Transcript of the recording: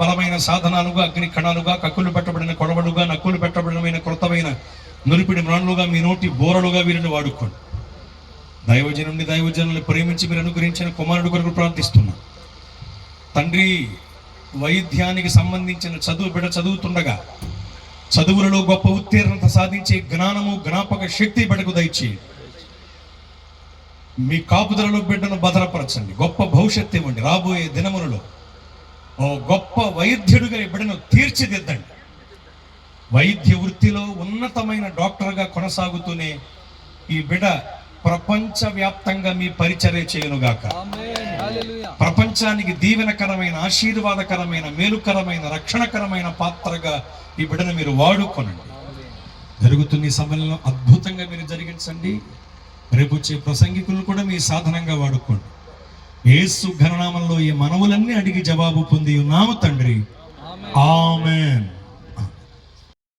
బలమైన సాధనాలుగా, అగ్ని కణాలుగా, కక్కులు పెట్టబడిన కొడవలుగా, నక్కులు పెట్టబడిన కృతమైన నురిపిడి మ్రాణులుగా, మీ నోటి బోరలుగా వీరిని వాడుకోండి. దైవజనుడిని, దైవజనుల్ని ప్రేమించి మీరు అనుగ్రహించిన కుమారుడు కొరకు ప్రార్థిస్తున్నా తండ్రి. వైద్యానికి సంబంధించిన బిడ్డ చదువుతుండగా చదువులలో గొప్ప ఉత్తీర్ణత సాధించే జ్ఞానము, జ్ఞాపక శక్తి బిడ్డకు దయచేయండి. మీ కాపుదలలో బిడ్డను భద్రపరచండి. గొప్ప భవిష్యత్తు ఇవ్వండి. రాబోయే దినములలో ఓ గొప్ప వైద్యుడిగా ఈ బిడ్డను తీర్చిదిద్దండి. వైద్య వృత్తిలో ఉన్నతమైన డాక్టర్గా కొనసాగుతూనే ఈ బిడ్డ ప్రపంచవ్యాప్తంగా మీ పరిచర్య చేయనుగాక. ప్రపంచానికి దీవెనకరమైన, ఆశీర్వాదకరమైన, మేలుకరమైన, రక్షణకరమైన పాత్రగా ఈ బిడ్డను మీరు వాడుకోనండి. జరుగుతున్న ఈ సమయంలో అద్భుతంగా మీరు జరిగించండి. రేపు వచ్చే ప్రసంగికులు కూడా మీ సాధనంగా వాడుకోండి. యేసు ఘననామంలో ఈ మనవులన్నీ అడిగి జవాబు పొంది ఉన్నాము తండ్రి. ఆమేన్.